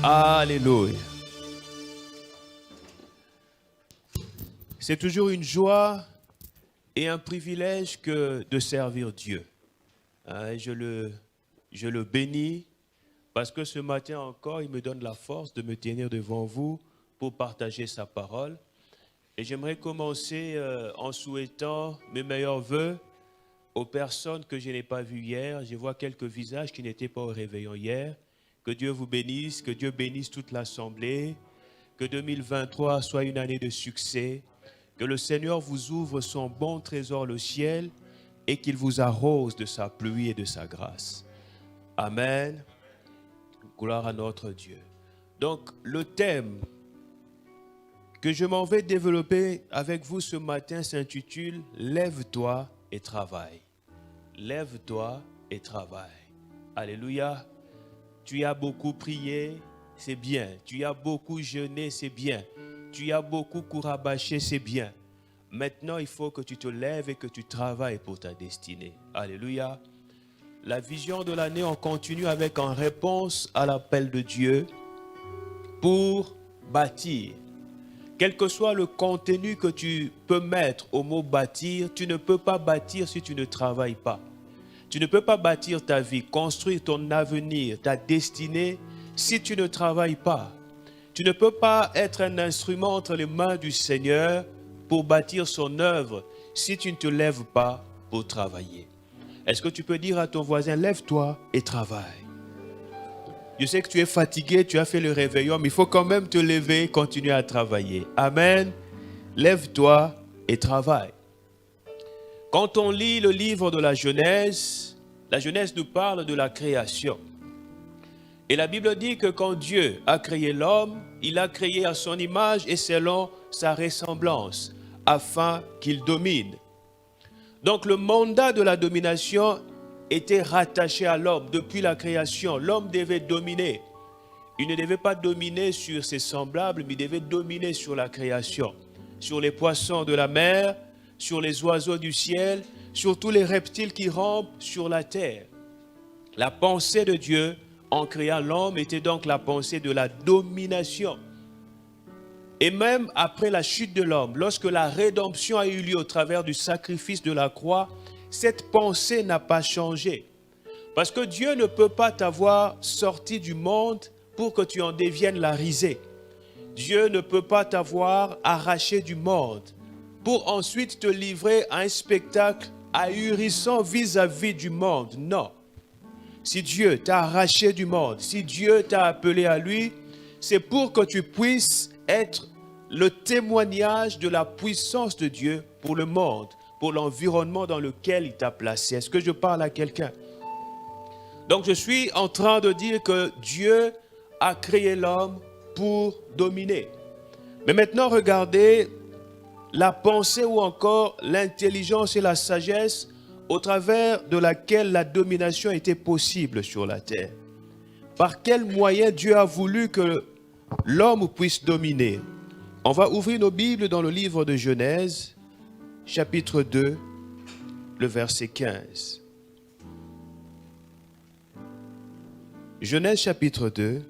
Alléluia. C'est toujours une joie et un privilège que de servir Dieu. Je le bénis parce que ce matin encore, il me donne la force de me tenir devant vous pour partager sa parole. Et j'aimerais commencer en souhaitant mes meilleurs vœux aux personnes que je n'ai pas vues hier. Je vois quelques visages qui n'étaient pas au réveillon hier. Que Dieu vous bénisse, que Dieu bénisse toute l'assemblée, que 2023 soit une année de succès, que le Seigneur vous ouvre son bon trésor, le ciel, et qu'il vous arrose de sa pluie et de sa grâce. Amen. Gloire à notre Dieu. Donc, le thème que je m'en vais développer avec vous ce matin s'intitule « Lève-toi et travaille ». Lève-toi et travaille. Alléluia. Tu as beaucoup prié, c'est bien. Tu as beaucoup jeûné, c'est bien. Tu as beaucoup courabâché, c'est bien. Maintenant, il faut que tu te lèves et que tu travailles pour ta destinée. Alléluia. La vision de l'année, on continue avec en réponse à l'appel de Dieu pour bâtir. Quel que soit le contenu que tu peux mettre au mot bâtir, tu ne peux pas bâtir si tu ne travailles pas. Tu ne peux pas bâtir ta vie, construire ton avenir, ta destinée, si tu ne travailles pas. Tu ne peux pas être un instrument entre les mains du Seigneur pour bâtir son œuvre si tu ne te lèves pas pour travailler. Est-ce que tu peux dire à ton voisin, lève-toi et travaille? Je sais que tu es fatigué, tu as fait le réveillon, mais il faut quand même te lever et continuer à travailler. Amen. Lève-toi et travaille. Quand on lit le livre de la Genèse nous parle de la création. Et la Bible dit que quand Dieu a créé l'homme, il l'a créé à son image et selon sa ressemblance, afin qu'il domine. Donc le mandat de la domination était rattaché à l'homme depuis la création. L'homme devait dominer. Il ne devait pas dominer sur ses semblables, mais il devait dominer sur la création, sur les poissons de la mer, sur les oiseaux du ciel, sur tous les reptiles qui rampent sur la terre. La pensée de Dieu en créant l'homme était donc la pensée de la domination. Et même après la chute de l'homme, lorsque la rédemption a eu lieu au travers du sacrifice de la croix, cette pensée n'a pas changé. Parce que Dieu ne peut pas t'avoir sorti du monde pour que tu en deviennes la risée. Dieu ne peut pas t'avoir arraché du monde pour ensuite te livrer à un spectacle ahurissant vis-à-vis du monde. Non. Si Dieu t'a arraché du monde, si Dieu t'a appelé à lui, c'est pour que tu puisses être le témoignage de la puissance de Dieu pour le monde, pour l'environnement dans lequel il t'a placé. Est-ce que je parle à quelqu'un? Donc je suis en train de dire que Dieu a créé l'homme pour dominer. Mais maintenant, regardez la pensée ou encore l'intelligence et la sagesse au travers de laquelle la domination était possible sur la terre. Par quel moyen Dieu a voulu que l'homme puisse dominer? On va ouvrir nos Bibles dans le livre de Genèse, chapitre 2, le verset 15. Genèse chapitre 2,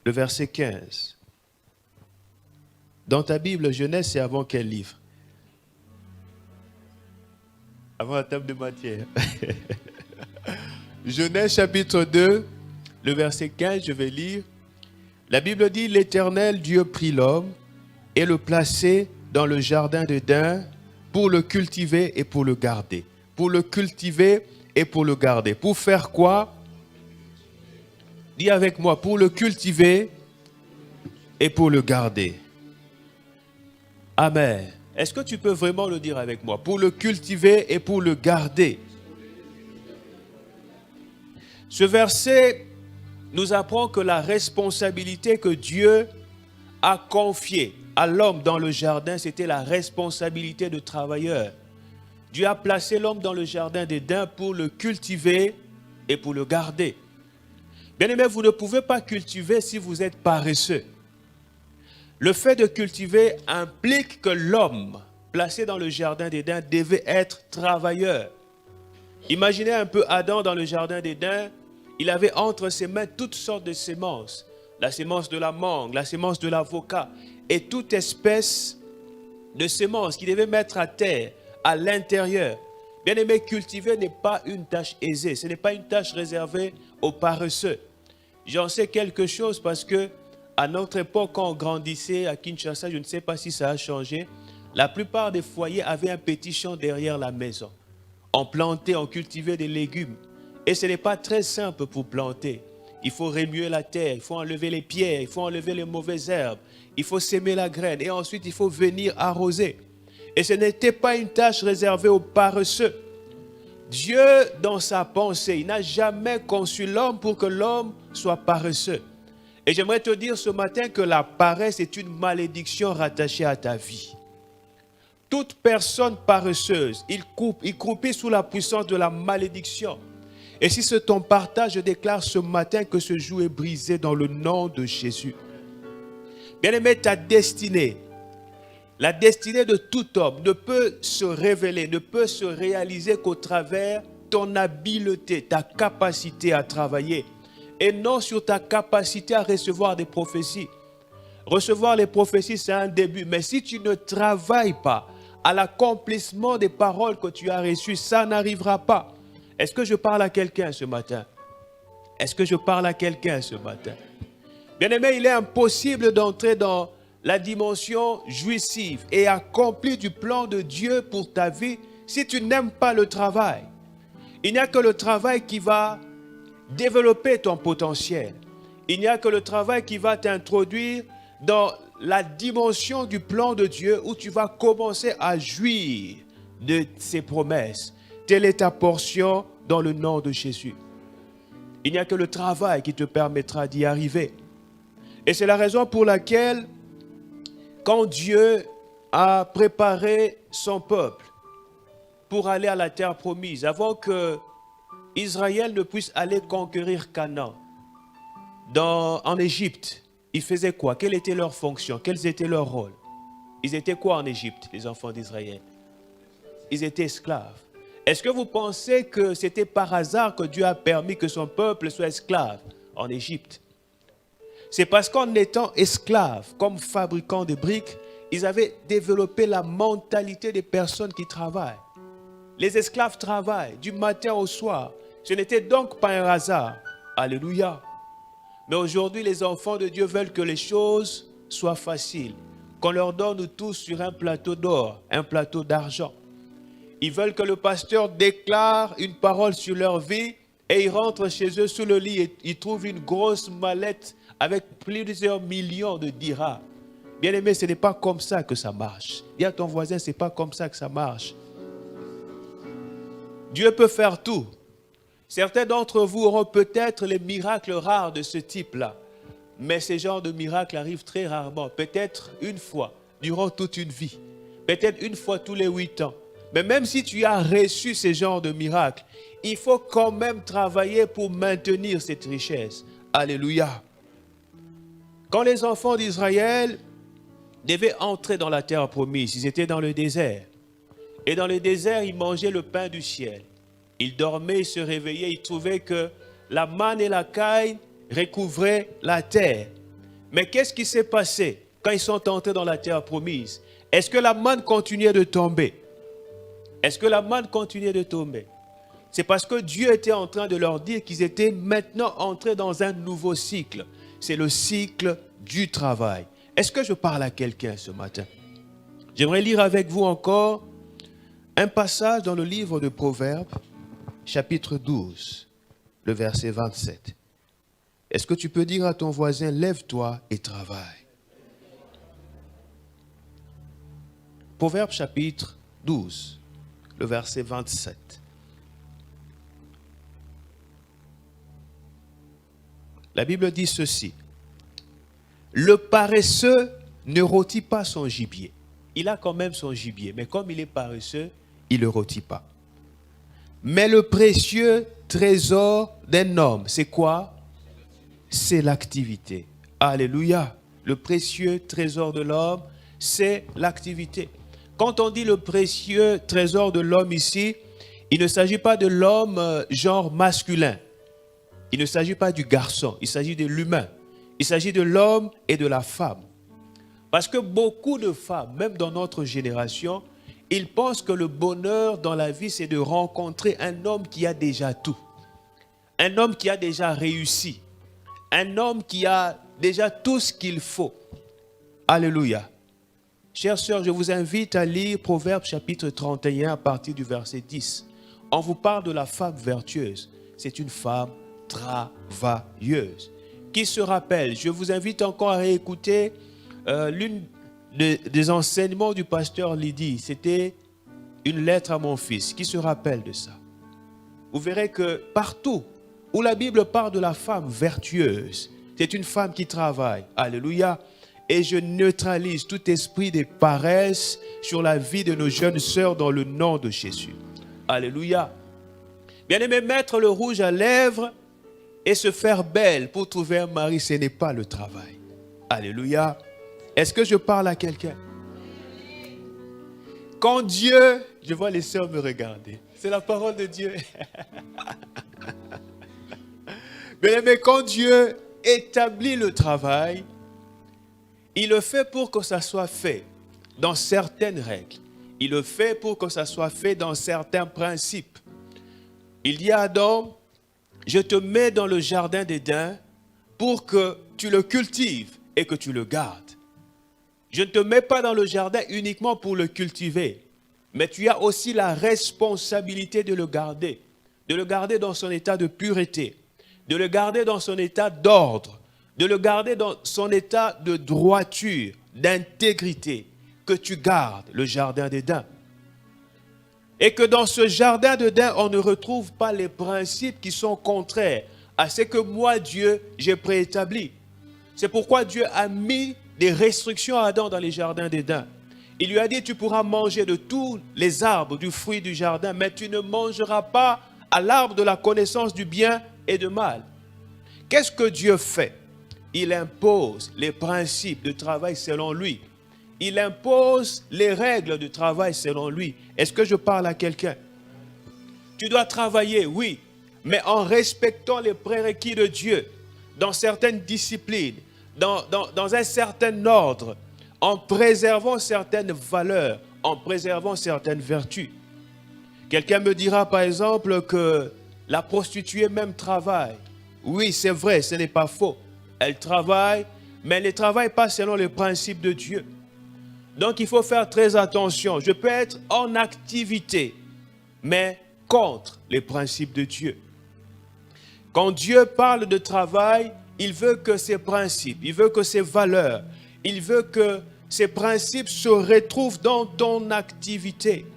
le verset 15. Dans ta Bible, Genèse, c'est avant quel livre? Avant la table de matière. Genèse chapitre 2, le verset 15, je vais lire. La Bible dit, l'Éternel Dieu prit l'homme et le plaçait dans le jardin d'Éden pour le cultiver et pour le garder. Pour le cultiver et pour le garder. Pour faire quoi? Dis avec moi, pour le cultiver et pour le garder. Amen. Est-ce que tu peux vraiment le dire avec moi? Pour le cultiver et pour le garder. Ce verset nous apprend que la responsabilité que Dieu a confiée à l'homme dans le jardin, c'était la responsabilité de travailleur. Dieu a placé l'homme dans le jardin d'Éden pour le cultiver et pour le garder. Bien-aimés, vous ne pouvez pas cultiver si vous êtes paresseux. Le fait de cultiver implique que l'homme placé dans le jardin d'Éden devait être travailleur. Imaginez un peu Adam dans le jardin d'Éden. Il avait entre ses mains toutes sortes de semences. La sémence de la mangue, la sémence de l'avocat et toute espèce de semences qu'il devait mettre à terre, à l'intérieur. Bien-aimé, cultiver n'est pas une tâche aisée. Ce n'est pas une tâche réservée aux paresseux. J'en sais quelque chose parce que à notre époque, quand on grandissait à Kinshasa, je ne sais pas si ça a changé, la plupart des foyers avaient un petit champ derrière la maison. On plantait, on cultivait des légumes. Et ce n'est pas très simple pour planter. Il faut remuer la terre, il faut enlever les pierres, il faut enlever les mauvaises herbes, il faut s'aimer la graine et ensuite il faut venir arroser. Et ce n'était pas une tâche réservée aux paresseux. Dieu, dans sa pensée, il n'a jamais conçu l'homme pour que l'homme soit paresseux. Et j'aimerais te dire ce matin que la paresse est une malédiction rattachée à ta vie. Toute personne paresseuse, il croupit sous la puissance de la malédiction. Et si c'est ton partage, je déclare ce matin que ce joug est brisé dans le nom de Jésus. Bien-aimé, ta destinée, la destinée de tout homme ne peut se révéler, ne peut se réaliser qu'au travers ton habileté, ta capacité à travailler. Et non sur ta capacité à recevoir des prophéties. Recevoir les prophéties, c'est un début. Mais si tu ne travailles pas à l'accomplissement des paroles que tu as reçues, ça n'arrivera pas. Est-ce que je parle à quelqu'un ce matin? Est-ce que je parle à quelqu'un ce matin? Bien-aimé, il est impossible d'entrer dans la dimension jouissive et accomplir du plan de Dieu pour ta vie si tu n'aimes pas le travail. Il n'y a que le travail qui va développer ton potentiel. Il n'y a que le travail qui va t'introduire dans la dimension du plan de Dieu où tu vas commencer à jouir de ses promesses. Telle est ta portion dans le nom de Jésus. Il n'y a que le travail qui te permettra d'y arriver. Et c'est la raison pour laquelle, quand Dieu a préparé son peuple pour aller à la terre promise, avant que Israël ne puisse aller conquérir Canaan, en Égypte, ils faisaient quoi? Quelle était leur fonction? Quels étaient leurs rôles? Ils étaient quoi en Égypte, les enfants d'Israël? Ils étaient esclaves. Est-ce que vous pensez que c'était par hasard que Dieu a permis que son peuple soit esclave en Égypte? C'est parce qu'en étant esclaves, comme fabricants de briques, ils avaient développé la mentalité des personnes qui travaillent. Les esclaves travaillent du matin au soir. Ce n'était donc pas un hasard. Alléluia. Mais aujourd'hui, les enfants de Dieu veulent que les choses soient faciles. Qu'on leur donne tout sur un plateau d'or, un plateau d'argent. Ils veulent que le pasteur déclare une parole sur leur vie et ils rentrent chez eux sous le lit et ils trouvent une grosse mallette avec plusieurs millions de dirhams. Bien-aimé, ce n'est pas comme ça que ça marche. Dis à ton voisin, ce n'est pas comme ça que ça marche. Dieu peut faire tout. Certains d'entre vous auront peut-être les miracles rares de ce type-là. Mais ces genres de miracles arrivent très rarement. Peut-être une fois durant toute une vie. Peut-être une fois tous les 8 ans. Mais même si tu as reçu ces genres de miracles, il faut quand même travailler pour maintenir cette richesse. Alléluia. Quand les enfants d'Israël devaient entrer dans la terre promise, ils étaient dans le désert. Et dans le désert, ils mangeaient le pain du ciel. Ils dormaient, ils se réveillaient, ils trouvaient que la manne et la caille recouvraient la terre. Mais qu'est-ce qui s'est passé quand ils sont entrés dans la terre promise? Est-ce que la manne continuait de tomber? Est-ce que la manne continuait de tomber? C'est parce que Dieu était en train de leur dire qu'ils étaient maintenant entrés dans un nouveau cycle. C'est le cycle du travail. Est-ce que je parle à quelqu'un ce matin? J'aimerais lire avec vous encore un passage dans le livre de Proverbes, chapitre 12, le verset 27. Est-ce que tu peux dire à ton voisin, lève-toi et travaille? Proverbes, chapitre 12, le verset 27. La Bible dit ceci. Le paresseux ne rôtit pas son gibier. Il a quand même son gibier, mais comme il est paresseux, il ne le rôtit pas. Mais le précieux trésor d'un homme, c'est quoi? C'est l'activité. Alléluia. Le précieux trésor de l'homme, c'est l'activité. Quand on dit le précieux trésor de l'homme ici, il ne s'agit pas de l'homme genre masculin. Il ne s'agit pas du garçon, il s'agit de l'humain. Il s'agit de l'homme et de la femme. Parce que beaucoup de femmes, même dans notre génération, ils pensent que le bonheur dans la vie, c'est de rencontrer un homme qui a déjà tout. Un homme qui a déjà réussi. Un homme qui a déjà tout ce qu'il faut. Alléluia. Chères sœurs, je vous invite à lire Proverbes chapitre 31 à partir du verset 10. On vous parle de la femme vertueuse. C'est une femme travailleuse. Qui se rappelle, je vous invite encore à réécouter l'une des enseignements du pasteur Lydie. C'était une lettre à mon fils. Qui se rappelle de ça? Vous verrez que partout où la Bible parle de la femme vertueuse, c'est une femme qui travaille. Alléluia. Et je neutralise tout esprit de paresse sur la vie de nos jeunes sœurs dans le nom de Jésus. Alléluia. Bien-aimé, mettre le rouge à lèvres et se faire belle pour trouver un mari, ce n'est pas le travail. Alléluia. Est-ce que je parle à quelqu'un? Quand Dieu, je vois les sœurs me regarder, c'est la parole de Dieu. Mais quand Dieu établit le travail, il le fait pour que ça soit fait dans certaines règles. Il le fait pour que ça soit fait dans certains principes. Il dit à Adam, je te mets dans le jardin d'Éden pour que tu le cultives et que tu le gardes. Je ne te mets pas dans le jardin uniquement pour le cultiver, mais tu as aussi la responsabilité de le garder dans son état de pureté, de le garder dans son état d'ordre, de le garder dans son état de droiture, d'intégrité, que tu gardes le jardin d'Éden. Et que dans ce jardin d'Éden, on ne retrouve pas les principes qui sont contraires à ce que moi, Dieu, j'ai préétabli. C'est pourquoi Dieu a mis des restrictions à Adam dans les jardins d'Éden. Il lui a dit, tu pourras manger de tous les arbres du fruit du jardin, mais tu ne mangeras pas à l'arbre de la connaissance du bien et du mal. Qu'est-ce que Dieu fait? Il impose les principes de travail selon lui. Il impose les règles de travail selon lui. Est-ce que je parle à quelqu'un? Tu dois travailler, oui, mais en respectant les prérequis de Dieu, dans certaines disciplines, dans un certain ordre, en préservant certaines valeurs, en préservant certaines vertus. Quelqu'un me dira par exemple que la prostituée même travaille. Oui, c'est vrai, ce n'est pas faux. Elle travaille, mais elle ne travaille pas selon les principes de Dieu. Donc il faut faire très attention. Je peux être en activité, mais contre les principes de Dieu. Quand Dieu parle de travail, il veut que ces principes, il veut que ces valeurs, il veut que ces principes se retrouvent dans ton activité.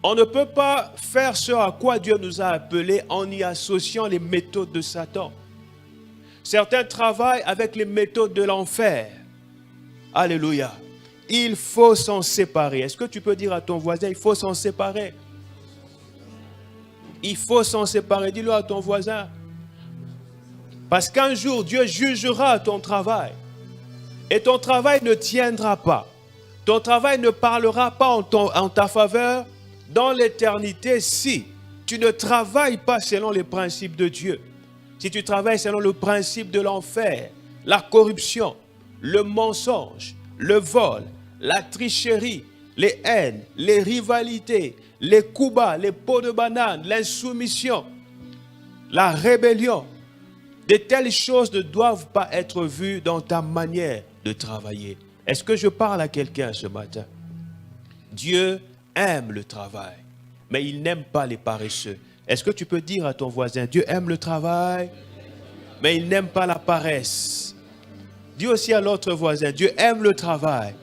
On ne peut pas faire ce à quoi Dieu nous a appelés en y associant les méthodes de Satan. Certains travaillent avec les méthodes de l'enfer. Alléluia. Il faut s'en séparer. Est-ce que tu peux dire à ton voisin, il faut s'en séparer? Il faut s'en séparer. Dis-le à ton voisin. Parce qu'un jour, Dieu jugera ton travail. Et ton travail ne tiendra pas. Ton travail ne parlera pas en ta faveur dans l'éternité si tu ne travailles pas selon les principes de Dieu. Si tu travailles selon le principe de l'enfer, la corruption, le mensonge, le vol, la tricherie, les haines, les rivalités, les coups bas, les pots de banane, l'insoumission, la rébellion, de telles choses ne doivent pas être vues dans ta manière de travailler. Est-ce que je parle à quelqu'un ce matin? Dieu aime le travail, mais il n'aime pas les paresseux. Est-ce que tu peux dire à ton voisin, Dieu aime le travail, mais il n'aime pas la paresse? Dis aussi à l'autre voisin, Dieu aime le travail.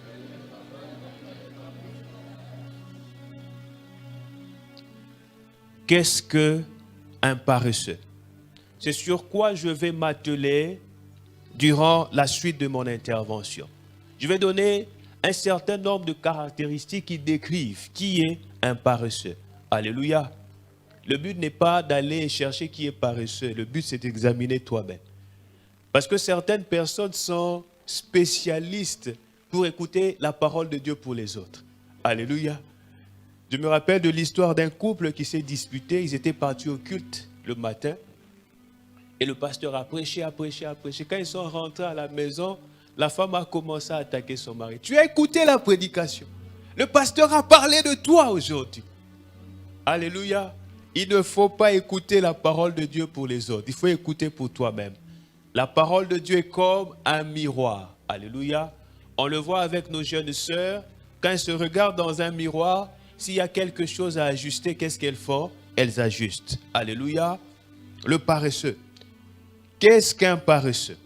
Qu'est-ce qu'un paresseux? C'est sur quoi je vais m'atteler durant la suite de mon intervention. Je vais donner un certain nombre de caractéristiques qui décrivent qui est un paresseux. Alléluia. Le but n'est pas d'aller chercher qui est paresseux. Le but, c'est d'examiner toi-même. Parce que certaines personnes sont spécialistes pour écouter la parole de Dieu pour les autres. Alléluia. Je me rappelle de l'histoire d'un couple qui s'est disputé. Ils étaient partis au culte le matin. Et le pasteur a prêché, a prêché, a prêché. Quand ils sont rentrés à la maison, la femme a commencé à attaquer son mari. Tu as écouté la prédication. Le pasteur a parlé de toi aujourd'hui. Alléluia. Il ne faut pas écouter la parole de Dieu pour les autres. Il faut écouter pour toi-même. La parole de Dieu est comme un miroir. Alléluia. On le voit avec nos jeunes sœurs. Quand elles se regardent dans un miroir, s'il y a quelque chose à ajuster, qu'est-ce qu'elles font? Elles ajustent. Alléluia. Le paresseux. Qu'est-ce qu'un paresseux?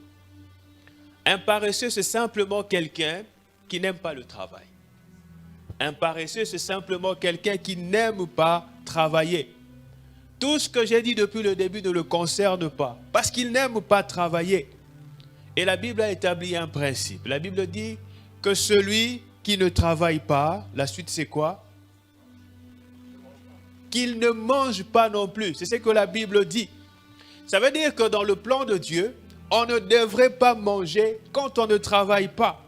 Un paresseux, c'est simplement quelqu'un qui n'aime pas le travail. Un paresseux, c'est simplement quelqu'un qui n'aime pas travailler. Tout ce que j'ai dit depuis le début ne le concerne pas, parce qu'il n'aime pas travailler. Et la Bible a établi un principe. La Bible dit que celui qui ne travaille pas, la suite c'est quoi? Qu'il ne mange pas non plus. C'est ce que la Bible dit. Ça veut dire que dans le plan de Dieu, on ne devrait pas manger quand on ne travaille pas.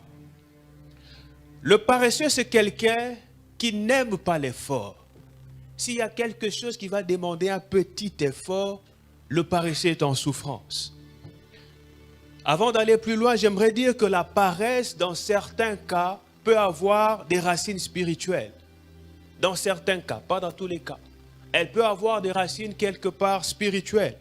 Le paresseux, c'est quelqu'un qui n'aime pas l'effort. S'il y a quelque chose qui va demander un petit effort, le paresseux est en souffrance. Avant d'aller plus loin, j'aimerais dire que la paresse, dans certains cas, peut avoir des racines spirituelles. Dans certains cas, pas dans tous les cas. Elle peut avoir des racines quelque part spirituelles.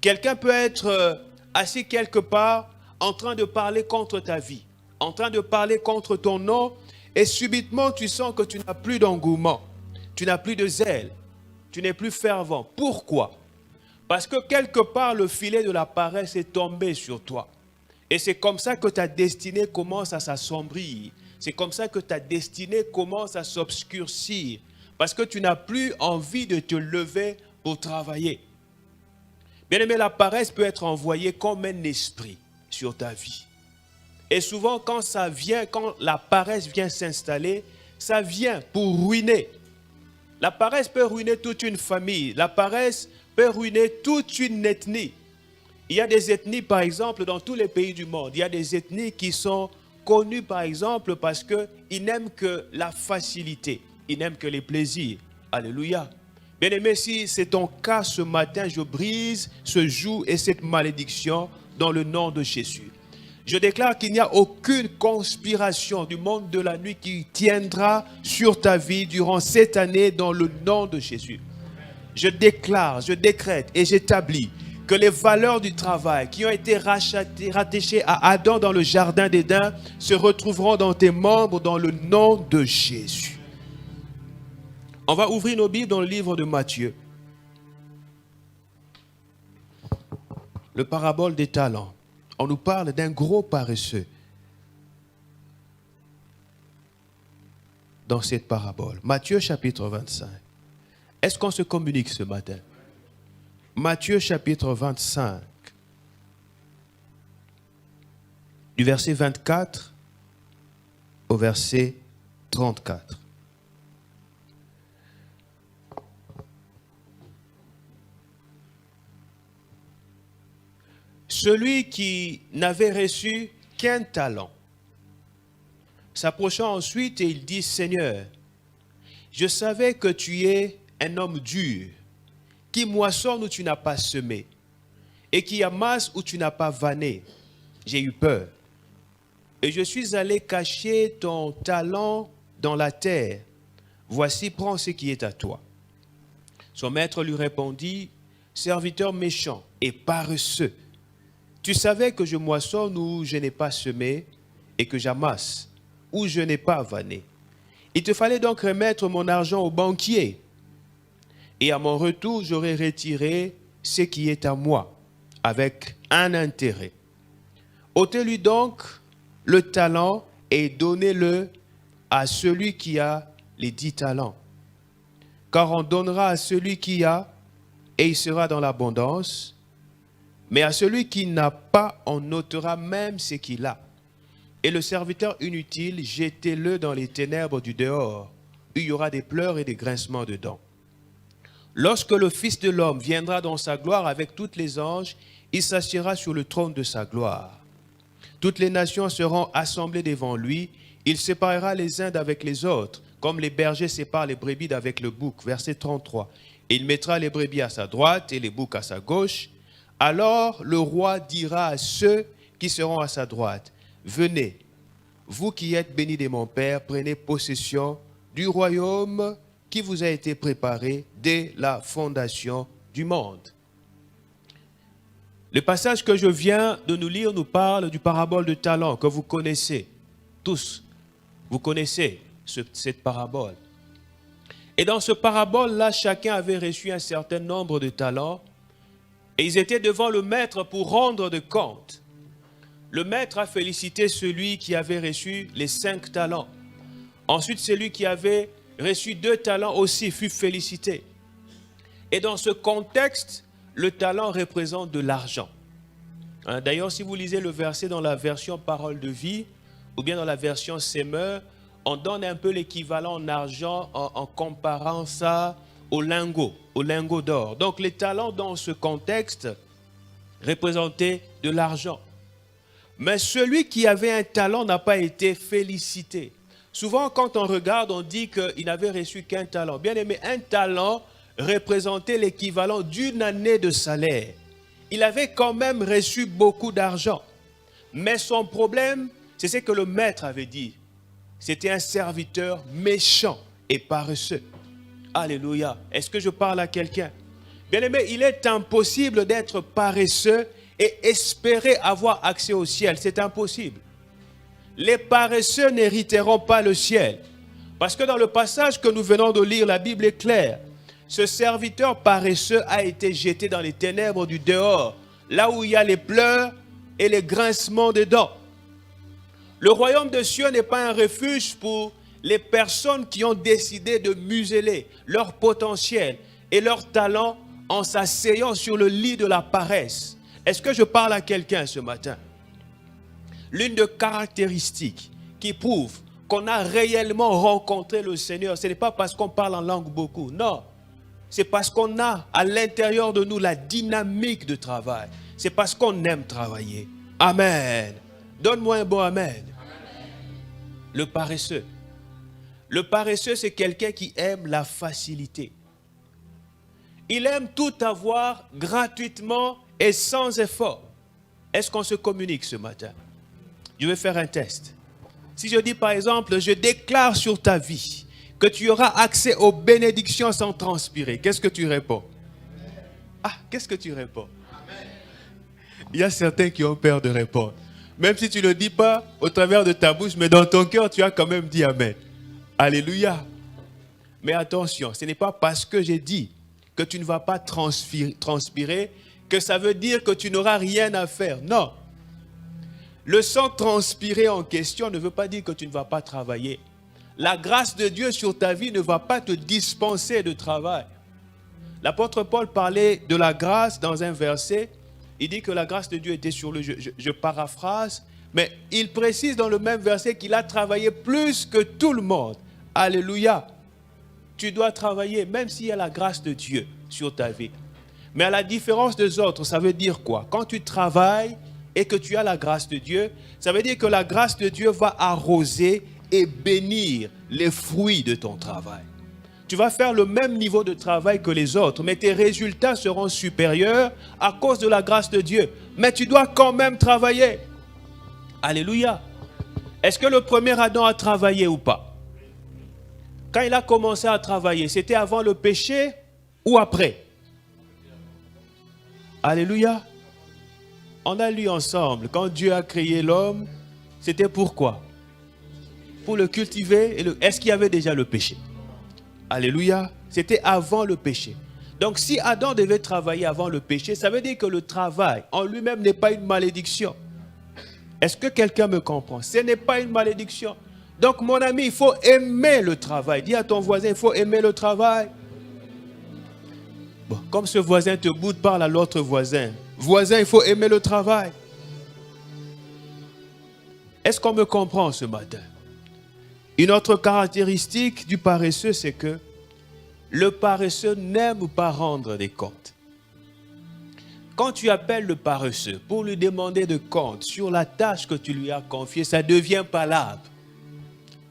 Quelqu'un peut être assis quelque part en train de parler contre ta vie, en train de parler contre ton nom, et subitement tu sens que tu n'as plus d'engouement, tu n'as plus de zèle, tu n'es plus fervent. Pourquoi? Parce que quelque part le filet de la paresse est tombé sur toi. Et c'est comme ça que ta destinée commence à s'assombrir. C'est comme ça que ta destinée commence à s'obscurcir. Parce que tu n'as plus envie de te lever pour travailler. Bien aimé, la paresse peut être envoyée comme un esprit sur ta vie. Et souvent, quand la paresse vient s'installer, ça vient pour ruiner. La paresse peut ruiner toute une famille. La paresse peut ruiner toute une ethnie. Il y a des ethnies, par exemple, dans tous les pays du monde. Il y a des ethnies qui sont connues, par exemple, parce qu'ils n'aiment que la facilité. Ils n'aiment que les plaisirs. Alléluia. Bien-aimé, si c'est ton cas ce matin, je brise ce joug et cette malédiction dans le nom de Jésus. Je déclare qu'il n'y a aucune conspiration du monde de la nuit qui tiendra sur ta vie durant cette année dans le nom de Jésus. Je déclare, je décrète et j'établis que les valeurs du travail qui ont été rattachées à Adam dans le jardin d'Éden se retrouveront dans tes membres dans le nom de Jésus. On va ouvrir nos Bibles dans le livre de Matthieu. Le parabole des talents. On nous parle d'un gros paresseux dans cette parabole. Matthieu chapitre 25. Est-ce qu'on se communique ce matin? Matthieu chapitre 25. Du verset 24 au verset 34. Celui qui n'avait reçu qu'un talent s'approcha ensuite et il dit, Seigneur, je savais que tu es un homme dur, qui moissonne où tu n'as pas semé, et qui amasse où tu n'as pas vanné. J'ai eu peur. Et je suis allé cacher ton talent dans la terre. Voici, prends ce qui est à toi. Son maître lui répondit, serviteur méchant et paresseux, tu savais que je moissonne où je n'ai pas semé et que j'amasse où je n'ai pas vanné. Il te fallait donc remettre mon argent au banquier. Et à mon retour, j'aurai retiré ce qui est à moi avec un intérêt. Ôtez-lui donc le talent et donnez-le à celui qui a les 10 talents. Car on donnera à celui qui a et il sera dans l'abondance. Mais à celui qui n'a pas, on ôtera même ce qu'il a. Et le serviteur inutile, jetez-le dans les ténèbres du dehors, où il y aura des pleurs et des grincements de dents. Lorsque le Fils de l'homme viendra dans sa gloire avec tous les anges, il s'assiera sur le trône de sa gloire. Toutes les nations seront assemblées devant lui. Il séparera les uns d'avec les autres, comme les bergers séparent les brebis d'avec le bouc. Verset 33. Et il mettra les brebis à sa droite et les boucs à sa gauche. Alors le roi dira à ceux qui seront à sa droite, venez, vous qui êtes bénis de mon Père, prenez possession du royaume qui vous a été préparé dès la fondation du monde. Le passage que je viens de nous lire nous parle du parabole de talents que vous connaissez tous. Vous connaissez cette parabole. Et dans ce parabole-là, chacun avait reçu un certain nombre de talents et ils étaient devant le maître pour rendre de compte. Le maître a félicité celui qui avait reçu les 5 talents. Ensuite, celui qui avait reçu 2 talents aussi fut félicité. Et dans ce contexte, le talent représente de l'argent. D'ailleurs, si vous lisez le verset dans la version Parole de vie ou bien dans la version Semeur, on donne un peu l'équivalent en argent en comparant ça au lingot d'or. Donc les talents dans ce contexte représentaient de l'argent. Mais celui qui avait un talent n'a pas été félicité. Souvent, quand on regarde, on dit qu'il n'avait reçu qu'un talent. Bien aimé, un talent représentait l'équivalent d'une année de salaire. Il avait quand même reçu beaucoup d'argent. Mais son problème, c'est ce que le maître avait dit. C'était un serviteur méchant et paresseux. Alléluia. Est-ce que je parle à quelqu'un? Bien aimé, il est impossible d'être paresseux et espérer avoir accès au ciel. C'est impossible. Les paresseux n'hériteront pas le ciel. Parce que dans le passage que nous venons de lire, la Bible est claire. Ce serviteur paresseux a été jeté dans les ténèbres du dehors, là où il y a les pleurs et les grincements de dents. Le royaume de cieux n'est pas un refuge pour les personnes qui ont décidé de museler leur potentiel et leur talent en s'asseyant sur le lit de la paresse. Est-ce que je parle à quelqu'un ce matin? L'une des caractéristiques qui prouve qu'on a réellement rencontré le Seigneur, ce n'est pas parce qu'on parle en langue beaucoup, non. C'est parce qu'on a à l'intérieur de nous la dynamique de travail. C'est parce qu'on aime travailler. Amen. Donne-moi un bon amen. Amen. Le paresseux. Le paresseux, c'est quelqu'un qui aime la facilité. Il aime tout avoir gratuitement et sans effort. Est-ce qu'on se communique ce matin? Je vais faire un test. Si je dis par exemple, je déclare sur ta vie que tu auras accès aux bénédictions sans transpirer, qu'est-ce que tu réponds? Ah, qu'est-ce que tu réponds? Il y a certains qui ont peur de répondre. Même si tu ne le dis pas au travers de ta bouche, mais dans ton cœur, tu as quand même dit Amen. Alléluia. Mais attention, ce n'est pas parce que j'ai dit que tu ne vas pas transpirer que ça veut dire que tu n'auras rien à faire. Non. Le sang transpiré en question ne veut pas dire que tu ne vas pas travailler. La grâce de Dieu sur ta vie ne va pas te dispenser de travail. L'apôtre Paul parlait de la grâce dans un verset. Il dit que la grâce de Dieu était sur lui. Je paraphrase, mais il précise dans le même verset qu'il a travaillé plus que tout le monde. Alléluia. Tu dois travailler même s'il y a la grâce de Dieu sur ta vie. Mais à la différence des autres, ça veut dire quoi? Quand tu travailles et que tu as la grâce de Dieu, ça veut dire que la grâce de Dieu va arroser et bénir les fruits de ton travail. Tu vas faire le même niveau de travail que les autres, mais tes résultats seront supérieurs à cause de la grâce de Dieu. Mais tu dois quand même travailler. Alléluia. Est-ce que le premier Adam a travaillé ou pas? Quand il a commencé à travailler, c'était avant le péché ou après? Alléluia. On a lu ensemble, quand Dieu a créé l'homme, c'était pourquoi? Pour le cultiver. Est-ce qu'il y avait déjà le péché? Alléluia. C'était avant le péché. Donc si Adam devait travailler avant le péché, ça veut dire que le travail en lui-même n'est pas une malédiction. Est-ce que quelqu'un me comprend? Ce n'est pas une malédiction. Donc mon ami, il faut aimer le travail. Dis à ton voisin, il faut aimer le travail. Bon, comme ce voisin te boude, parle à l'autre voisin. Voisin, il faut aimer le travail. Est-ce qu'on me comprend ce matin? Une autre caractéristique du paresseux, c'est que le paresseux n'aime pas rendre des comptes. Quand tu appelles le paresseux pour lui demander de compte sur la tâche que tu lui as confiée, ça devient palabre.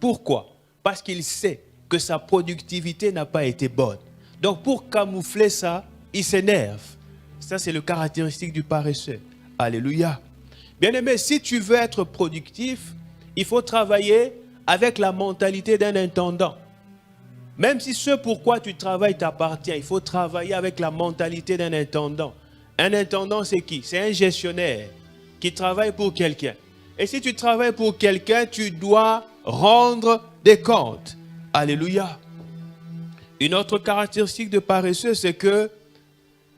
Pourquoi? Parce qu'il sait que sa productivité n'a pas été bonne. Donc pour camoufler ça, il s'énerve. Ça, c'est le caractéristique du paresseux. Alléluia. Bien-aimé, si tu veux être productif, il faut travailler avec la mentalité d'un intendant. Même si ce pourquoi tu travailles t'appartient, il faut travailler avec la mentalité d'un intendant. Un intendant, c'est qui? C'est un gestionnaire qui travaille pour quelqu'un. Et si tu travailles pour quelqu'un, tu dois rendre des comptes. Alléluia. Une autre caractéristique de paresseux, c'est que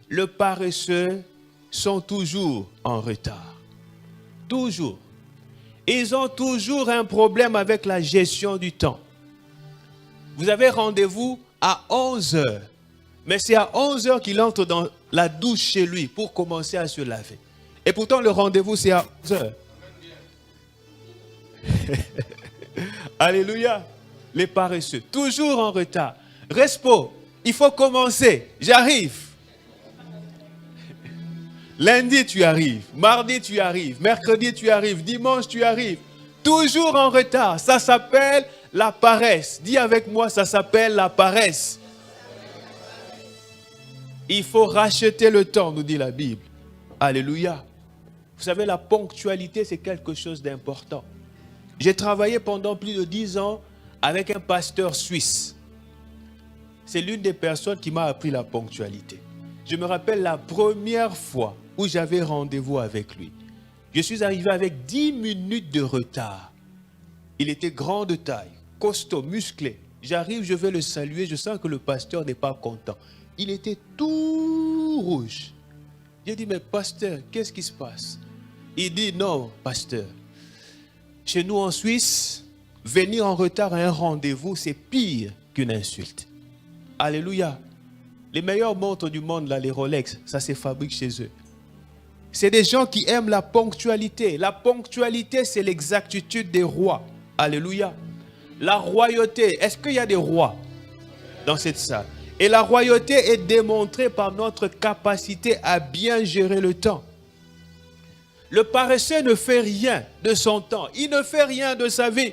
le paresseux sont toujours en retard. Toujours. Ils ont toujours un problème avec la gestion du temps. Vous avez rendez-vous à 11 heures. Mais c'est à 11 heures qu'il entre dans la douche chez lui pour commencer à se laver. Et pourtant, le rendez-vous, c'est à 11 heures. Alléluia. Les paresseux, toujours en retard. Respo, il faut commencer. J'arrive. Lundi, tu arrives. Mardi, tu arrives. Mercredi, tu arrives. Dimanche, tu arrives. Toujours en retard. Ça s'appelle la paresse. Dis avec moi, ça s'appelle la paresse. Il faut racheter le temps, nous dit la Bible. Alléluia. Vous savez, la ponctualité, c'est quelque chose d'important. J'ai travaillé pendant plus de 10 ans avec un pasteur suisse. C'est l'une des personnes qui m'a appris la ponctualité. Je me rappelle la première fois où j'avais rendez-vous avec lui. Je suis arrivé avec 10 minutes de retard. Il était grand de taille, costaud, musclé. J'arrive, je vais le saluer, je sens que le pasteur n'est pas content. Il était tout rouge. J'ai dit, mais pasteur, qu'est-ce qui se passe? Il dit, non, pasteur. Chez nous en Suisse, venir en retard à un rendez-vous, c'est pire qu'une insulte. Alléluia. Les meilleures montres du monde, là, les Rolex, ça se fabrique chez eux. C'est des gens qui aiment la ponctualité. La ponctualité, c'est l'exactitude des rois. Alléluia. La royauté, est-ce qu'il y a des rois dans cette salle? Et la royauté est démontrée par notre capacité à bien gérer le temps. Le paresseux ne fait rien de son temps. Il ne fait rien de sa vie.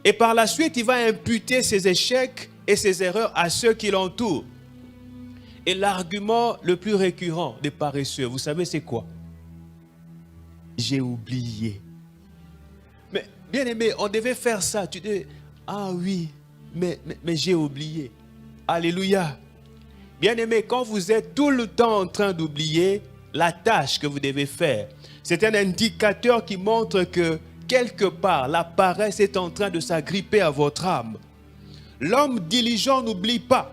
Et par la suite, il va imputer ses échecs et ses erreurs à ceux qui l'entourent. Et l'argument le plus récurrent des paresseux, vous savez c'est quoi? J'ai oublié. Mais bien aimé, on devait faire ça. Tu dis, ah oui, mais j'ai oublié. Alléluia. Bien aimé, quand vous êtes tout le temps en train d'oublier la tâche que vous devez faire, c'est un indicateur qui montre que quelque part, la paresse est en train de s'agripper à votre âme. L'homme diligent n'oublie pas.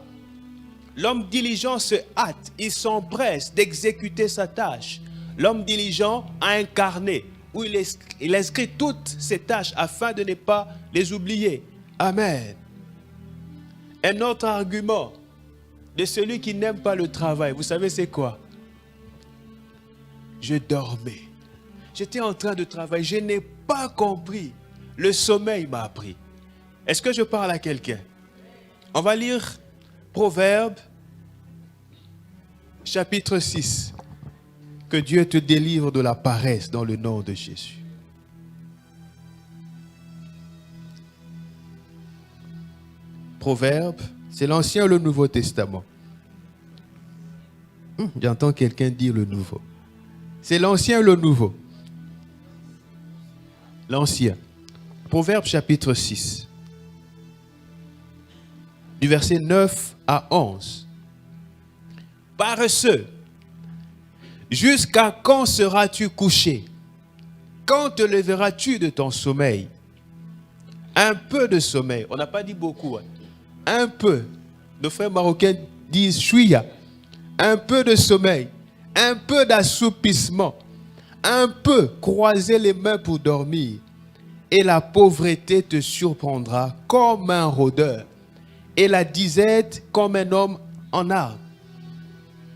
L'homme diligent se hâte, il s'empresse d'exécuter sa tâche. L'homme diligent a un carnet où il inscrit toutes ses tâches afin de ne pas les oublier. Amen. Un autre argument de celui qui n'aime pas le travail, vous savez c'est quoi? Je dormais. J'étais en train de travailler, je n'ai pas compris. Le sommeil m'a pris. Est-ce que je parle à quelqu'un? On va lire Proverbe, chapitre 6. Que Dieu te délivre de la paresse dans le nom de Jésus. Proverbe, c'est l'Ancien ou le Nouveau Testament? J'entends quelqu'un dire le Nouveau. C'est l'Ancien ou le Nouveau? L'Ancien. Proverbe, chapitre 6. Du verset 9 à 11. Paresseux, jusqu'à quand seras-tu couché? Quand te lèveras-tu de ton sommeil? Un peu de sommeil, on n'a pas dit beaucoup, hein. Un peu. Nos frères marocains disent chouïa. Un peu de sommeil, un peu d'assoupissement, un peu croiser les mains pour dormir. Et la pauvreté te surprendra comme un rôdeur. Et la disette comme un homme en arme.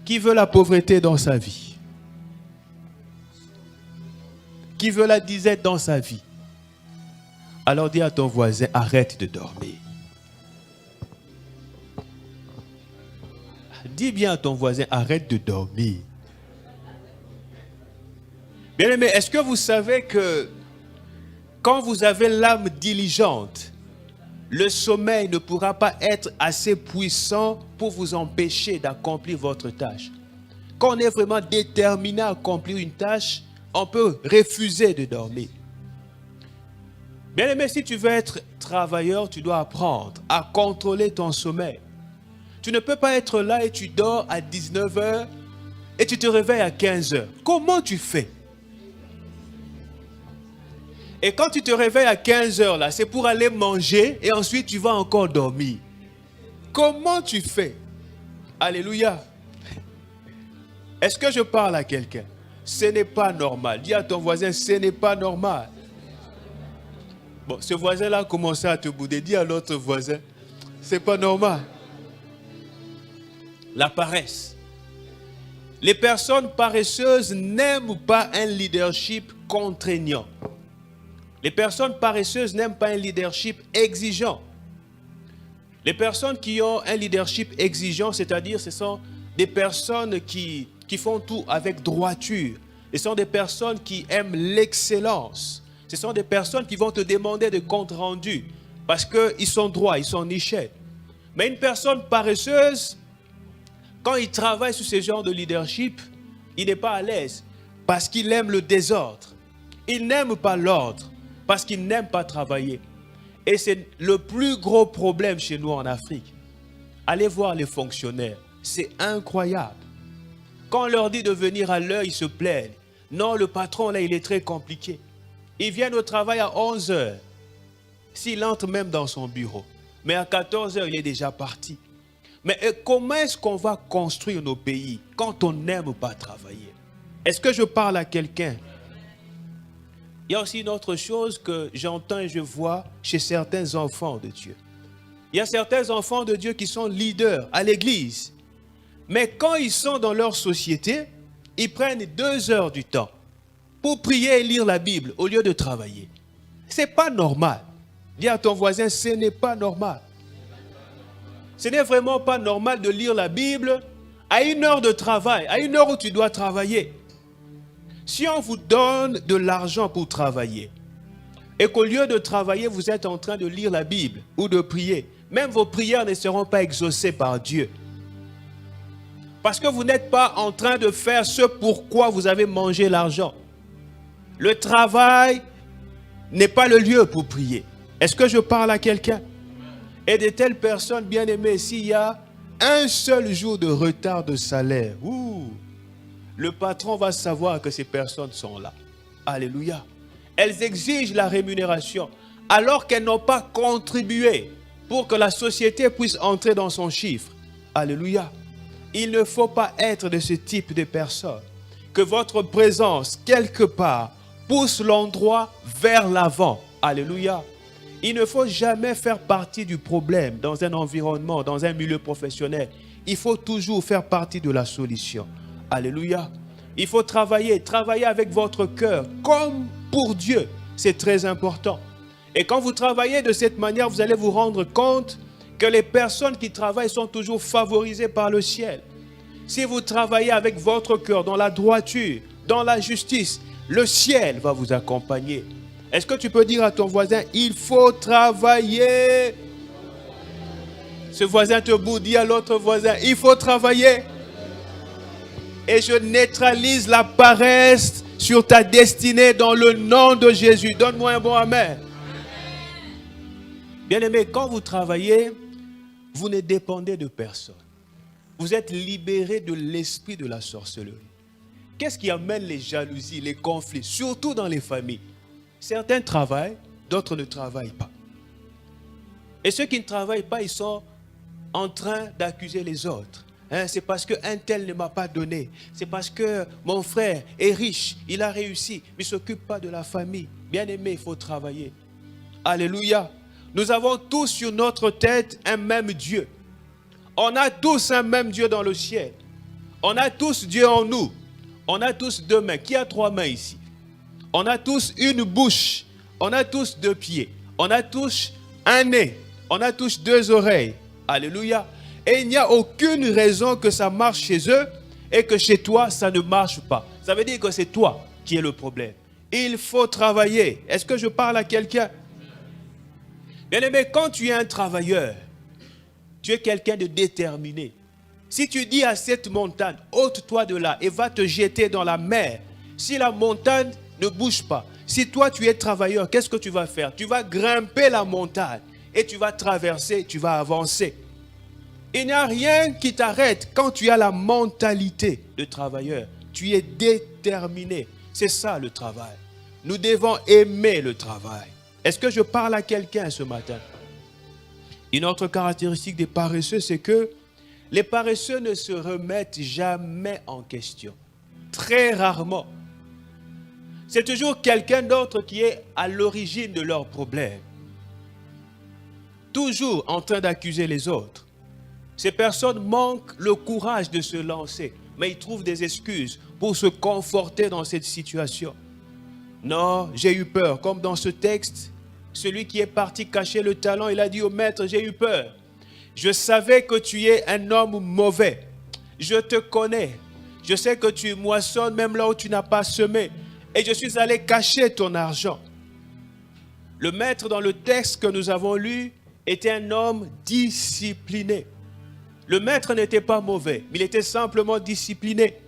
Qui veut la pauvreté dans sa vie? Qui veut la disette dans sa vie? Alors dis à ton voisin, arrête de dormir. Dis bien à ton voisin, arrête de dormir. Bien aimé, est-ce que vous savez que quand vous avez l'âme diligente, le sommeil ne pourra pas être assez puissant pour vous empêcher d'accomplir votre tâche? Quand on est vraiment déterminé à accomplir une tâche, on peut refuser de dormir. Bien aimé, si tu veux être travailleur, tu dois apprendre à contrôler ton sommeil. Tu ne peux pas être là et tu dors à 19h et tu te réveilles à 15h. Comment tu fais? Et quand tu te réveilles à 15h, là, c'est pour aller manger et ensuite tu vas encore dormir. Comment tu fais? Alléluia. Est-ce que je parle à quelqu'un? Ce n'est pas normal. Dis à ton voisin, ce n'est pas normal. Bon, ce voisin-là a commencé à te bouder. Dis à l'autre voisin, c'est pas normal. La paresse. Les personnes paresseuses n'aiment pas un leadership contraignant. Les personnes paresseuses n'aiment pas un leadership exigeant. Les personnes qui ont un leadership exigeant, c'est-à-dire ce sont des personnes qui font tout avec droiture. Ce sont des personnes qui aiment l'excellence. Ce sont des personnes qui vont te demander de comptes rendus parce qu'ils sont droits, ils sont nichés. Mais une personne paresseuse, quand il travaille sur ce genre de leadership, il n'est pas à l'aise parce qu'il aime le désordre. Il n'aime pas l'ordre parce qu'il n'aime pas travailler. Et c'est le plus gros problème chez nous en Afrique. Allez voir les fonctionnaires, c'est incroyable. Quand on leur dit de venir à l'heure, ils se plaignent. Non, le patron là, il est très compliqué. Ils viennent au travail à 11h. S'il entre même dans son bureau. Mais à 14h, il est déjà parti. Mais comment est-ce qu'on va construire nos pays quand on n'aime pas travailler? Est-ce que je parle à quelqu'un? Il y a aussi une autre chose que j'entends et je vois chez certains enfants de Dieu. Il y a certains enfants de Dieu qui sont leaders à l'église. Mais quand ils sont dans leur société, ils prennent 2 heures du temps pour prier et lire la Bible au lieu de travailler. Ce n'est pas normal. Dis à ton voisin, ce n'est pas normal. Ce n'est vraiment pas normal de lire la Bible à 1 heure de travail, à 1 heure où tu dois travailler. Si on vous donne de l'argent pour travailler et qu'au lieu de travailler, vous êtes en train de lire la Bible ou de prier, même vos prières ne seront pas exaucées par Dieu. Parce que vous n'êtes pas en train de faire ce pourquoi vous avez mangé l'argent. Le travail n'est pas le lieu pour prier. Est-ce que je parle à quelqu'un? Et de telles personnes, bien aimées, s'il y a un seul jour de retard de salaire, le patron va savoir que ces personnes sont là. Alléluia. Elles exigent la rémunération alors qu'elles n'ont pas contribué pour que la société puisse entrer dans son chiffre. Alléluia. Il ne faut pas être de ce type de personnes. Que votre présence, quelque part, pousse l'endroit vers l'avant. Alléluia. Il ne faut jamais faire partie du problème dans un environnement, dans un milieu professionnel. Il faut toujours faire partie de la solution. Alléluia. Il faut travailler avec votre cœur, comme pour Dieu. C'est très important. Et quand vous travaillez de cette manière, vous allez vous rendre compte que les personnes qui travaillent sont toujours favorisées par le ciel. Si vous travaillez avec votre cœur dans la droiture, dans la justice, le ciel va vous accompagner. Est-ce que tu peux dire à ton voisin, il faut travailler? Ce voisin te boude, dit à l'autre voisin, il faut travailler. Et je neutralise la paresse sur ta destinée dans le nom de Jésus. Donne-moi un bon amen. Bien-aimés, quand vous travaillez, vous ne dépendez de personne. Vous êtes libérés de l'esprit de la sorcellerie. Qu'est-ce qui amène les jalousies, les conflits, surtout dans les familles? Certains travaillent, d'autres ne travaillent pas. Et ceux qui ne travaillent pas, ils sont en train d'accuser les autres. C'est parce qu'un tel ne m'a pas donné. C'est parce que mon frère est riche, il a réussi, mais il ne s'occupe pas de la famille. Bien aimé, il faut travailler. Alléluia. Nous avons tous sur notre tête un même Dieu. On a tous un même Dieu dans le ciel. On a tous Dieu en nous. On a tous 2 mains. Qui a 3 mains ici? On a tous une bouche. On a tous 2 pieds. On a tous un nez. On a tous 2 oreilles. Alléluia. Et il n'y a aucune raison que ça marche chez eux et que chez toi, ça ne marche pas. Ça veut dire que c'est toi qui es le problème. Il faut travailler. Est-ce que je parle à quelqu'un? Bien aimé, quand tu es un travailleur, tu es quelqu'un de déterminé. Si tu dis à cette montagne, ôte-toi de là et va te jeter dans la mer, si la montagne ne bouge pas, si toi tu es travailleur, qu'est-ce que tu vas faire? Tu vas grimper la montagne et tu vas traverser, tu vas avancer. Il n'y a rien qui t'arrête quand tu as la mentalité de travailleur. Tu es déterminé. C'est ça le travail. Nous devons aimer le travail. Est-ce que je parle à quelqu'un ce matin? Une autre caractéristique des paresseux, c'est que les paresseux ne se remettent jamais en question. Très rarement. C'est toujours quelqu'un d'autre qui est à l'origine de leurs problèmes. Toujours en train d'accuser les autres. Ces personnes manquent le courage de se lancer, mais ils trouvent des excuses pour se conforter dans cette situation. Non, j'ai eu peur. Comme dans ce texte, celui qui est parti cacher le talent, il a dit au maître, j'ai eu peur. Je savais que tu es un homme mauvais. Je te connais. Je sais que tu moissonnes même là où tu n'as pas semé. Et je suis allé cacher ton argent. Le maître dans le texte que nous avons lu était un homme discipliné. Le maître n'était pas mauvais, il était simplement discipliné.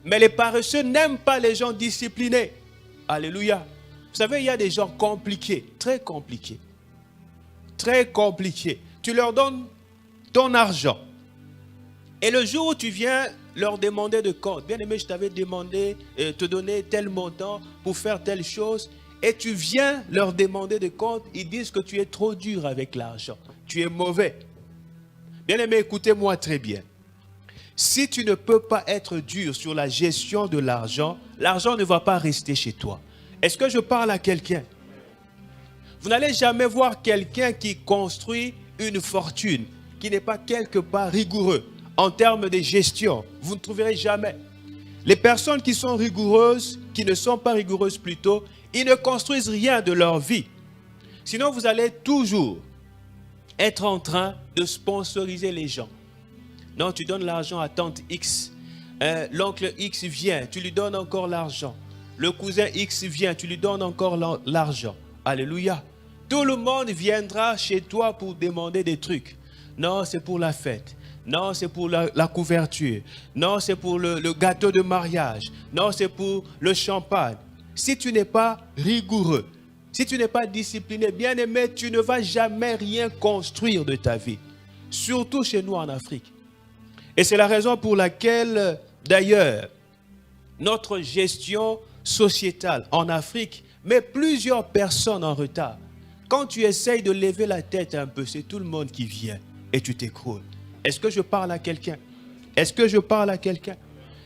Mais les paresseux n'aiment pas les gens disciplinés. Alléluia. Vous savez, il y a des gens compliqués, très compliqués. Très compliqués. Tu leur donnes ton argent. Et le jour où tu viens leur demander de compte, bien aimé, je t'avais demandé de te donner tel montant pour faire telle chose, et tu viens leur demander de compte, ils disent que tu es trop dur avec l'argent. Tu es mauvais. Bien aimé, écoutez-moi très bien. Si tu ne peux pas être dur sur la gestion de l'argent, l'argent ne va pas rester chez toi. Est-ce que je parle à quelqu'un? Vous n'allez jamais voir quelqu'un qui construit une fortune, qui n'est pas quelque part rigoureux en termes de gestion. Vous ne trouverez jamais. Les personnes qui sont rigoureuses, qui ne sont pas rigoureuses plutôt, ils ne construisent rien de leur vie. Sinon, vous allez toujours être en train de sponsoriser les gens. Non, tu donnes l'argent à tante X. L'oncle X vient, tu lui donnes encore l'argent. Le cousin X vient, tu lui donnes encore l'argent. Alléluia. Tout le monde viendra chez toi pour demander des trucs. Non, c'est pour la fête. Non, c'est pour la couverture. Non, c'est pour le gâteau de mariage. Non, c'est pour le champagne. Si tu n'es pas rigoureux, si tu n'es pas discipliné, bien aimé, tu ne vas jamais rien construire de ta vie. Surtout chez nous en Afrique. Et c'est la raison pour laquelle, d'ailleurs, notre gestion sociétale en Afrique met plusieurs personnes en retard. Quand tu essayes de lever la tête un peu, c'est tout le monde qui vient et tu t'écroules. Est-ce que je parle à quelqu'un? Est-ce que je parle à quelqu'un?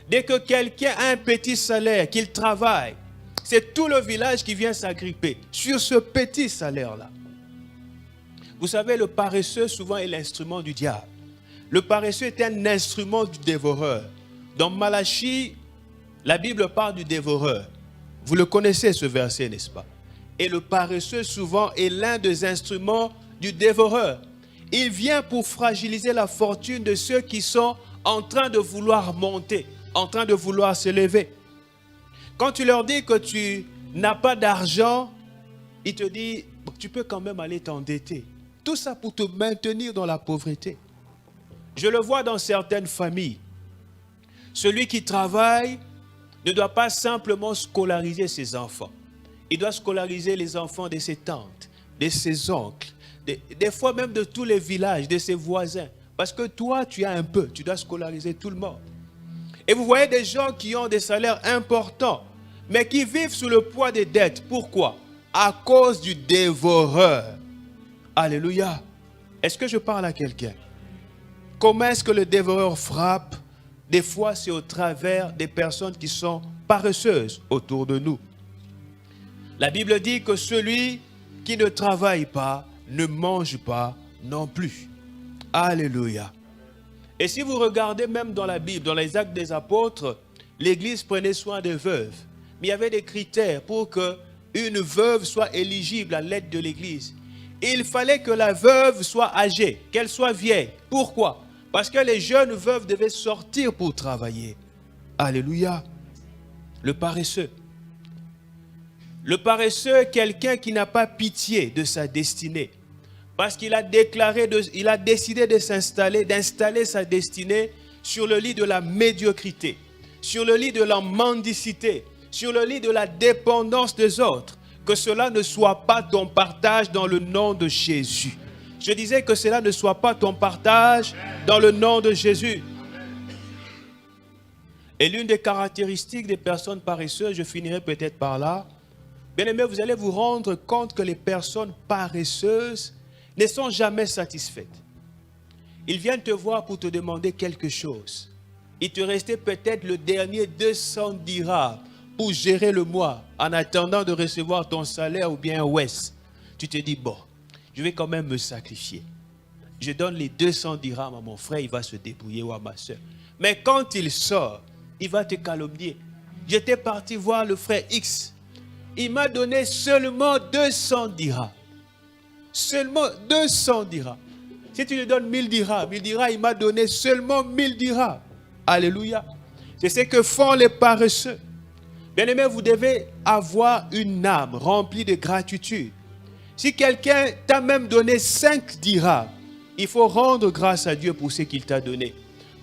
Dès que quelqu'un a un petit salaire, qu'il travaille, c'est tout le village qui vient s'agripper sur ce petit salaire-là. Vous savez, le paresseux souvent est l'instrument du diable. Le paresseux est un instrument du dévoreur. Dans Malachie, la Bible parle du dévoreur. Vous le connaissez ce verset, n'est-ce pas? Et le paresseux souvent est l'un des instruments du dévoreur. Il vient pour fragiliser la fortune de ceux qui sont en train de vouloir monter, en train de vouloir se lever. Quand tu leur dis que tu n'as pas d'argent, ils te disent, tu peux quand même aller t'endetter. Tout ça pour te maintenir dans la pauvreté. Je le vois dans certaines familles. Celui qui travaille ne doit pas simplement scolariser ses enfants. Il doit scolariser les enfants de ses tantes, de ses oncles, des fois même de tous les villages, de ses voisins. Parce que toi, tu as un peu, tu dois scolariser tout le monde. Et vous voyez des gens qui ont des salaires importants, mais qui vivent sous le poids des dettes. Pourquoi? À cause du dévoreur. Alléluia. Est-ce que je parle à quelqu'un? Comment est-ce que le dévoreur frappe? Des fois, c'est au travers des personnes qui sont paresseuses autour de nous. La Bible dit que celui qui ne travaille pas ne mange pas non plus. Alléluia. Et si vous regardez même dans la Bible, dans les Actes des Apôtres, l'Église prenait soin des veuves. Mais il y avait des critères pour qu'une veuve soit éligible à l'aide de l'Église. Il fallait que la veuve soit âgée, qu'elle soit vieille. Pourquoi? Parce que les jeunes veuves devaient sortir pour travailler. Alléluia. Le paresseux. Le paresseux est quelqu'un qui n'a pas pitié de sa destinée. Parce qu'il a décidé de s'installer, d'installer sa destinée sur le lit de la médiocrité, sur le lit de la mendicité, sur le lit de la dépendance des autres, que cela ne soit pas ton partage dans le nom de Jésus. Je disais que cela ne soit pas ton partage dans le nom de Jésus. Et l'une des caractéristiques des personnes paresseuses, je finirai peut-être par là. Bien aimé, vous allez vous rendre compte que les personnes paresseuses ne sont jamais satisfaites. Ils viennent te voir pour te demander quelque chose. Il te restait peut-être le dernier 200 dirhams pour gérer le mois en attendant de recevoir ton salaire ou bien un West. Tu te dis, bon, je vais quand même me sacrifier. Je donne les 200 dirhams à mon frère, il va se débrouiller ou à ma soeur. Mais quand il sort, il va te calomnier. J'étais parti voir le frère X. Il m'a donné seulement 200 dirhams. Seulement 200 dirhams. Si tu lui donnes 1000 dirhams, il dira, il m'a donné seulement 1000 dirhams. Alléluia. C'est ce que font les paresseux. Bien-aimés, vous devez avoir une âme remplie de gratitude. Si quelqu'un t'a même donné 5 dirhams, il faut rendre grâce à Dieu pour ce qu'il t'a donné.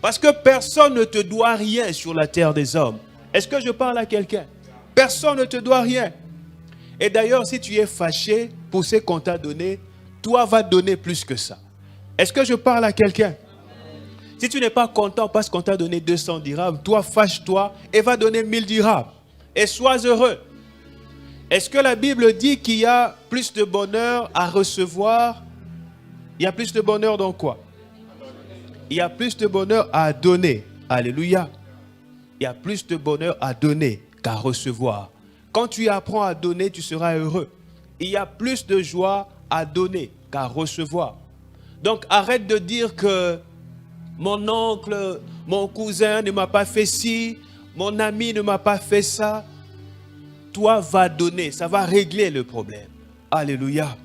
Parce que personne ne te doit rien sur la terre des hommes. Est-ce que je parle à quelqu'un? Personne ne te doit rien. Et d'ailleurs, si tu es fâché pour ce qu'on t'a donné, toi vas donner plus que ça. Est-ce que je parle à quelqu'un? Si tu n'es pas content parce qu'on t'a donné 200 dirhams, toi fâche-toi et va donner 1000 dirhams. Et sois heureux. Est-ce que la Bible dit qu'il y a plus de bonheur à recevoir? Il y a plus de bonheur dans quoi? Il y a plus de bonheur à donner. Alléluia. Il y a plus de bonheur à donner qu'à recevoir. Quand tu apprends à donner, tu seras heureux. Il y a plus de joie à donner qu'à recevoir. Donc arrête de dire que mon oncle, mon cousin ne m'a pas fait ci, mon ami ne m'a pas fait ça. Toi, va donner, ça va régler le problème. Alléluia.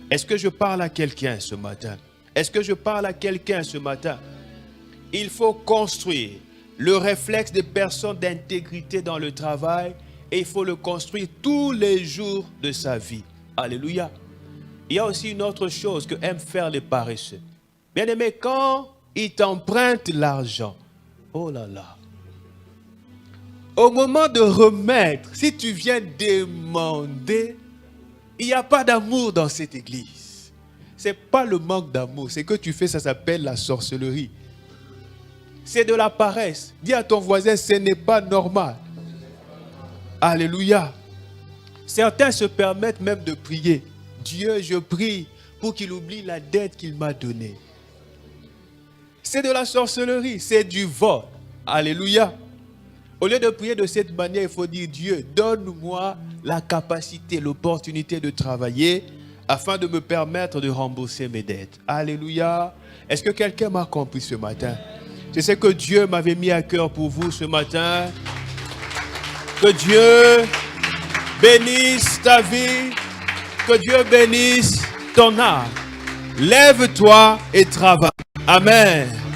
Est-ce que je parle à quelqu'un ce matin? Est-ce que je parle à quelqu'un ce matin? Il faut construire le réflexe des personnes d'intégrité dans le travail et il faut le construire tous les jours de sa vie. Alléluia. Il y a aussi une autre chose que aiment faire les paresseux. Bien aimé, quand ils t'empruntent l'argent, oh là là, au moment de remettre, si tu viens demander, il n'y a pas d'amour dans cette église. Ce n'est pas le manque d'amour. Ce que tu fais, ça s'appelle la sorcellerie. C'est de la paresse. Dis à ton voisin, ce n'est pas normal. Alléluia. Certains se permettent même de prier. Dieu, je prie pour qu'il oublie la dette qu'il m'a donnée. C'est de la sorcellerie, c'est du vol. Alléluia. Au lieu de prier de cette manière, il faut dire, Dieu, donne-moi la capacité, l'opportunité de travailler afin de me permettre de rembourser mes dettes. Alléluia. Est-ce que quelqu'un m'a compris ce matin? C'est ce que Dieu m'avait mis à cœur pour vous ce matin. Que Dieu bénisse ta vie. Que Dieu bénisse ton âme. Lève-toi et travaille. Amen.